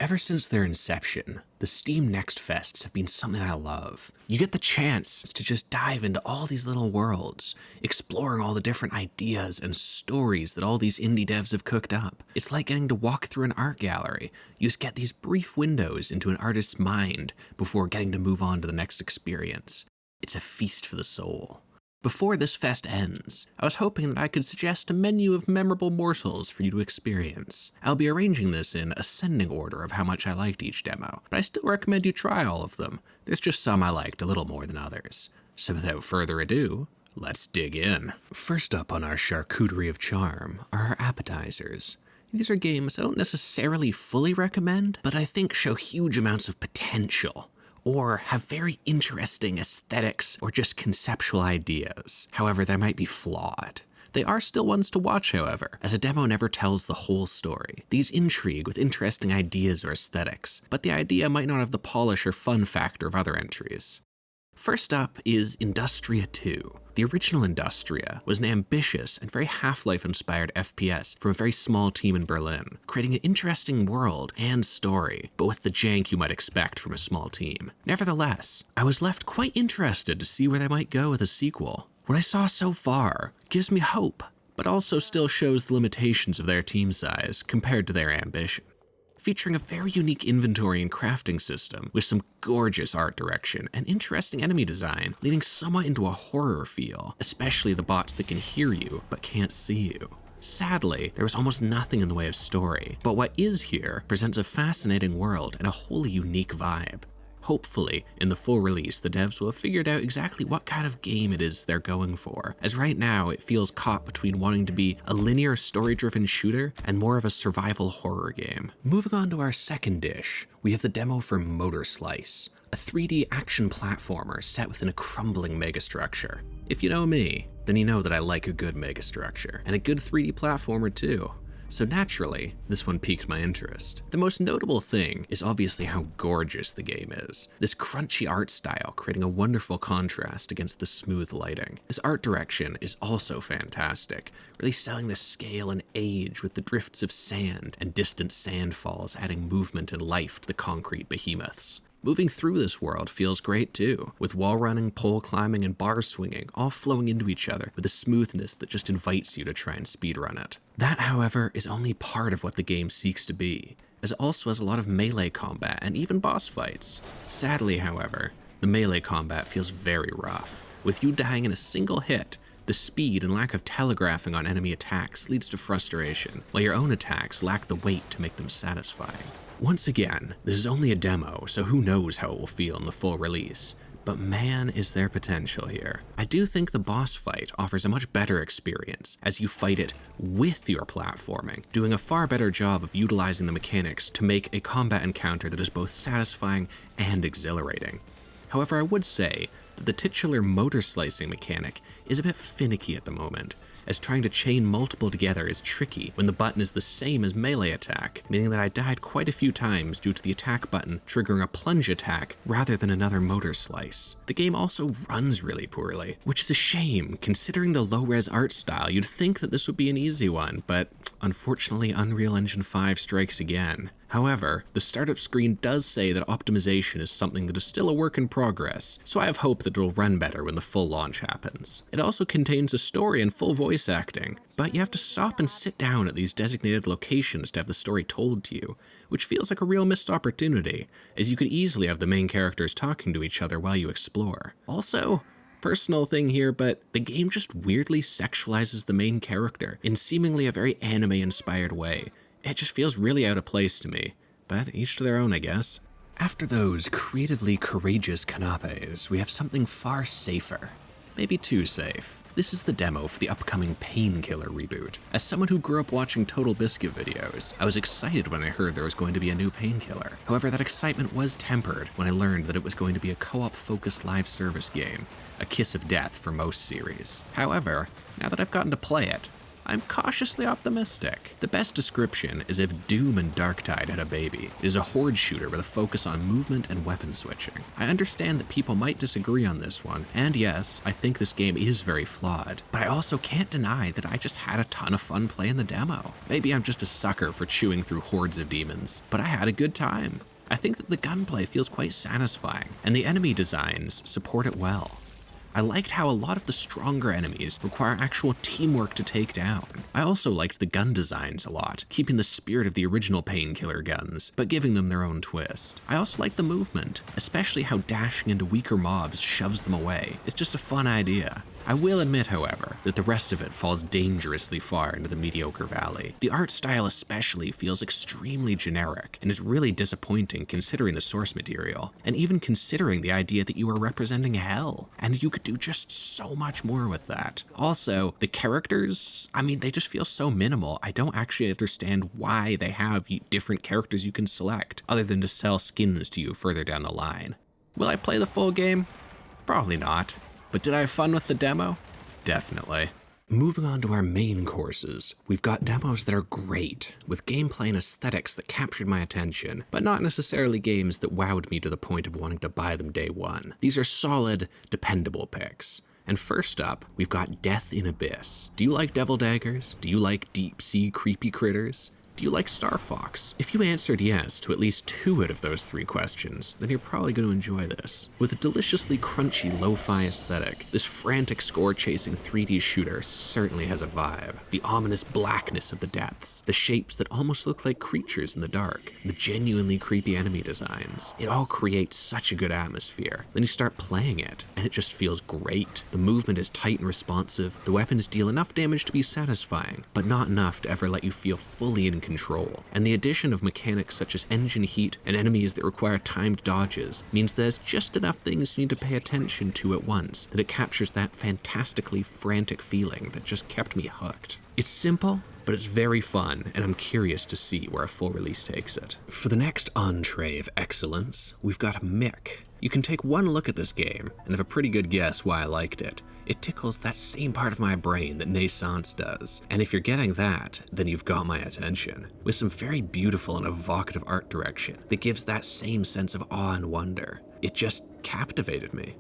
Ever since their inception, the Steam Next Fests have been something I love. You get the chance to just dive into all these little worlds, exploring all the different ideas and stories that all these indie devs have cooked up. It's like getting to walk through an art gallery. You just get these brief windows into an artist's mind before getting to move on to the next experience. It's a feast for the soul. Before this fest ends, I was hoping that I could suggest a menu of memorable morsels for you to experience. I'll be arranging this in ascending order of how much I liked each demo, but I still recommend you try all of them. There's just some I liked a little more than others. So without further ado, let's dig in. First up on our charcuterie of charm are our appetizers. These are games I don't necessarily fully recommend, but I think show huge amounts of potential, or have very interesting aesthetics or just conceptual ideas. However, they might be flawed. They are still ones to watch, however, as a demo never tells the whole story. These intrigue with interesting ideas or aesthetics, but the idea might not have the polish or fun factor of other entries. First up is Industria 2. The original Industria was an ambitious and very Half-Life inspired FPS from a very small team in Berlin, creating an interesting world and story, but with the jank you might expect from a small team. Nevertheless, I was left quite interested to see where they might go with a sequel. What I saw so far gives me hope, but also still shows the limitations of their team size compared to their ambition. Featuring a very unique inventory and crafting system with some gorgeous art direction and interesting enemy design, leading somewhat into a horror feel, especially the bots that can hear you but can't see you. Sadly, there was almost nothing in the way of story, but what is here presents a fascinating world and a wholly unique vibe. Hopefully, in the full release, the devs will have figured out exactly what kind of game it is they're going for, as right now it feels caught between wanting to be a linear story-driven shooter and more of a survival horror game. Moving on to our second dish, we have the demo for Motor Slice, a 3D action platformer set within a crumbling megastructure. If you know me, then you know that I like a good megastructure, and a good 3D platformer too. So naturally, this one piqued my interest. The most notable thing is obviously how gorgeous the game is. This crunchy art style creating a wonderful contrast against the smooth lighting. This art direction is also fantastic, really selling the scale and age with the drifts of sand and distant sandfalls adding movement and life to the concrete behemoths. Moving through this world feels great too, with wall running, pole climbing, and bar swinging all flowing into each other with a smoothness that just invites you to try and speedrun it. That, however, is only part of what the game seeks to be, as it also has a lot of melee combat and even boss fights. Sadly, however, the melee combat feels very rough. With you dying in a single hit, the speed and lack of telegraphing on enemy attacks leads to frustration, while your own attacks lack the weight to make them satisfying. Once again, this is only a demo, so who knows how it will feel in the full release, but man is there potential here. I do think the boss fight offers a much better experience as you fight it with your platforming, doing a far better job of utilizing the mechanics to make a combat encounter that is both satisfying and exhilarating. However, I would say that the titular motor slicing mechanic is a bit finicky at the moment, as trying to chain multiple together is tricky when the button is the same as melee attack, meaning that I died quite a few times due to the attack button triggering a plunge attack rather than another motor slice. The game also runs really poorly, which is a shame considering the low-res art style. You'd think that this would be an easy one, but unfortunately Unreal Engine 5 strikes again. However, the startup screen does say that optimization is something that is still a work in progress, so I have hope that it will run better when the full launch happens. It also contains a story and full voice acting, but you have to stop and sit down at these designated locations to have the story told to you, which feels like a real missed opportunity, as you could easily have the main characters talking to each other while you explore. Also, personal thing here, but the game just weirdly sexualizes the main character in seemingly a very anime-inspired way. It just feels really out of place to me, but each to their own, I guess. After those creatively courageous canapes, we have something far safer. Maybe too safe. This is the demo for the upcoming Painkiller reboot. As someone who grew up watching Total Biscuit videos, I was excited when I heard there was going to be a new Painkiller. However, that excitement was tempered when I learned that it was going to be a co-op focused live service game, a kiss of death for most series. However, now that I've gotten to play it, I'm cautiously optimistic. The best description is if Doom and Darktide had a baby. It is a horde shooter with a focus on movement and weapon switching. I understand that people might disagree on this one, and yes, I think this game is very flawed, but I also can't deny that I just had a ton of fun playing the demo. Maybe I'm just a sucker for chewing through hordes of demons, but I had a good time. I think that the gunplay feels quite satisfying, and the enemy designs support it well. I liked how a lot of the stronger enemies require actual teamwork to take down. I also liked the gun designs a lot, keeping the spirit of the original Painkiller guns, but giving them their own twist. I also liked the movement, especially how dashing into weaker mobs shoves them away. It's just a fun idea. I will admit, however, that the rest of it falls dangerously far into the mediocre valley. The art style especially feels extremely generic and is really disappointing considering the source material, and even considering the idea that you are representing hell, and you could do just so much more with that. Also, the characters, they just feel so minimal. I don't actually understand why they have different characters you can select, other than to sell skins to you further down the line. Will I play the full game? Probably not. But did I have fun with the demo? Definitely. Moving on to our main courses, we've got demos that are great, with gameplay and aesthetics that captured my attention, but not necessarily games that wowed me to the point of wanting to buy them day one. These are solid, dependable picks. And first up, we've got Death in Abyss. Do you like devil daggers? Do you like deep sea creepy critters? Do you like Star Fox? If you answered yes to at least 2 out of those 3 questions, then you're probably going to enjoy this. With a deliciously crunchy lo-fi aesthetic, this frantic score-chasing 3D shooter certainly has a vibe. The ominous blackness of the depths, the shapes that almost look like creatures in the dark, the genuinely creepy enemy designs. It all creates such a good atmosphere. Then you start playing it, and it just feels great. The movement is tight and responsive, the weapons deal enough damage to be satisfying, but not enough to ever let you feel fully in control. And the addition of mechanics such as engine heat and enemies that require timed dodges means there's just enough things you need to pay attention to at once that it captures that fantastically frantic feeling that just kept me hooked. It's simple, but it's very fun, and I'm curious to see where a full release takes it. For the next entree of excellence, we've got Mick. You can take one look at this game and have a pretty good guess why I liked it. It tickles that same part of my brain that Naissance does, and if you're getting that, then you've got my attention. With some very beautiful and evocative art direction that gives that same sense of awe and wonder. It just captivated me.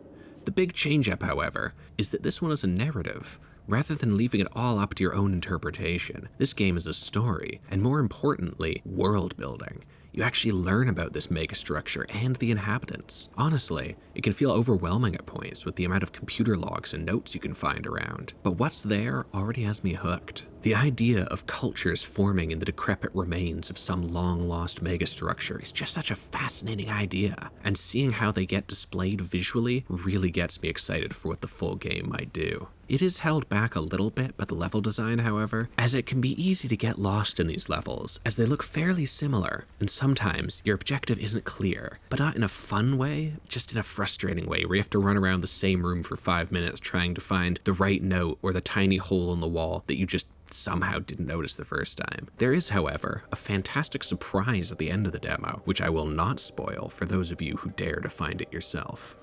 The big change-up, however, is that this one is a narrative. Rather than leaving it all up to your own interpretation, this game is a story, and more importantly, world building. You actually learn about this megastructure and the inhabitants. Honestly, it can feel overwhelming at points with the amount of computer logs and notes you can find around, but what's there already has me hooked. The idea of cultures forming in the decrepit remains of some long-lost megastructure is just such a fascinating idea, and seeing how they get displayed visually really gets me excited for what the full game might do. It is held back a little bit by the level design, however, as it can be easy to get lost in these levels, as they look fairly similar, and sometimes your objective isn't clear, but not in a fun way, just in a frustrating way where you have to run around the same room for 5 minutes trying to find the right note or the tiny hole in the wall that you just somehow didn't notice the first time. There is, however, a fantastic surprise at the end of the demo, which I will not spoil for those of you who dare to find it yourself.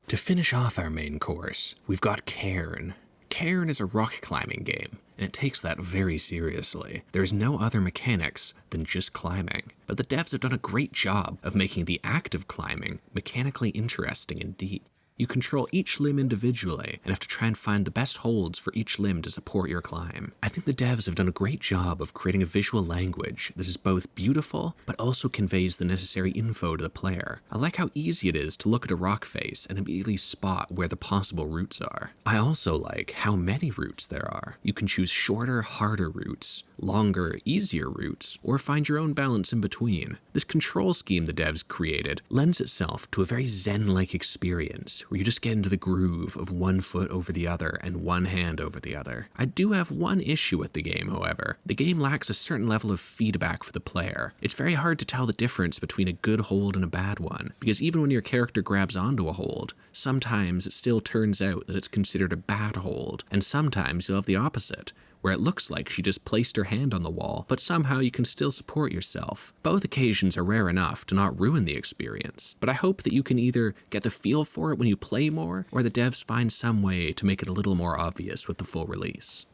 To finish off our main course, we've got Cairn. Cairn is a rock climbing game, and it takes that very seriously. There's no other mechanics than just climbing, but the devs have done a great job of making the act of climbing mechanically interesting and deep. You control each limb individually and have to try and find the best holds for each limb to support your climb. I think the devs have done a great job of creating a visual language that is both beautiful but also conveys the necessary info to the player. I like how easy it is to look at a rock face and immediately spot where the possible routes are. I also like how many routes there are. You can choose shorter, harder routes, longer, easier routes, or find your own balance in between. This control scheme the devs created lends itself to a very zen-like experience where you just get into the groove of one foot over the other and one hand over the other. I do have one issue with the game, however. The game lacks a certain level of feedback for the player. It's very hard to tell the difference between a good hold and a bad one, because even when your character grabs onto a hold, sometimes it still turns out that it's considered a bad hold, and sometimes you'll have the opposite, where it looks like she just placed her hand on the wall, but somehow you can still support yourself. Both occasions are rare enough to not ruin the experience, but I hope that you can either get the feel for it when you play more, or the devs find some way to make it a little more obvious with the full release.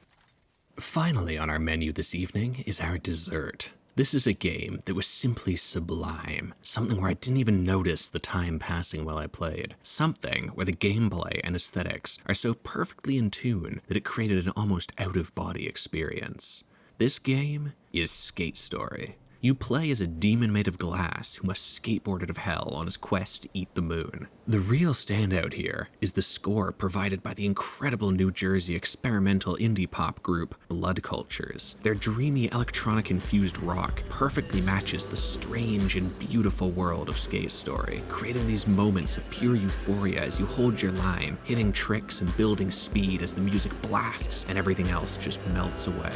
Finally on our menu this evening is our dessert. This is a game that was simply sublime, something where I didn't even notice the time passing while I played, something where the gameplay and aesthetics are so perfectly in tune that it created an almost out-of-body experience. This game is Skate Story. You play as a demon made of glass who must skateboard out of hell on his quest to eat the moon. The real standout here is the score provided by the incredible New Jersey experimental indie pop group Blood Cultures. Their dreamy electronic-infused rock perfectly matches the strange and beautiful world of Skate Story, creating these moments of pure euphoria as you hold your line, hitting tricks and building speed as the music blasts and everything else just melts away.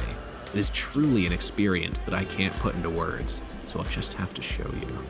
It is truly an experience that I can't put into words, so I'll just have to show you.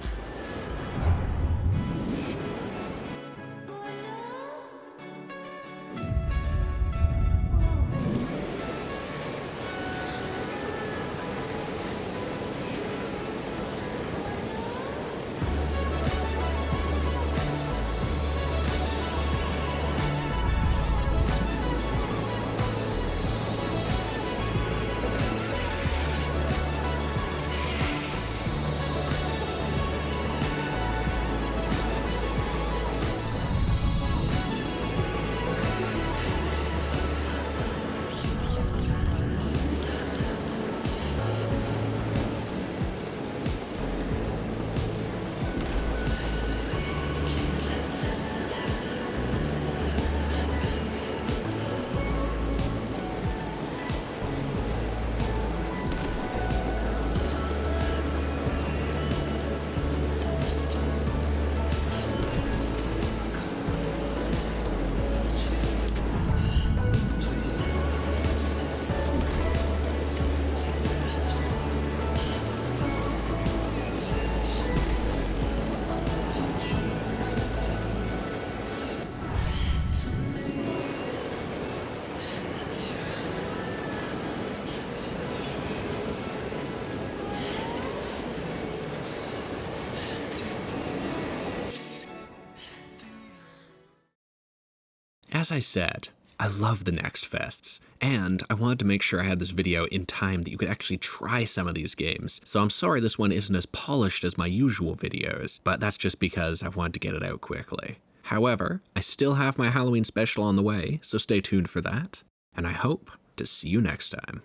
As I said, I love the Next Fests, and I wanted to make sure I had this video in time that you could actually try some of these games, so I'm sorry this one isn't as polished as my usual videos, but that's just because I wanted to get it out quickly. However, I still have my Halloween special on the way, so stay tuned for that, and I hope to see you next time.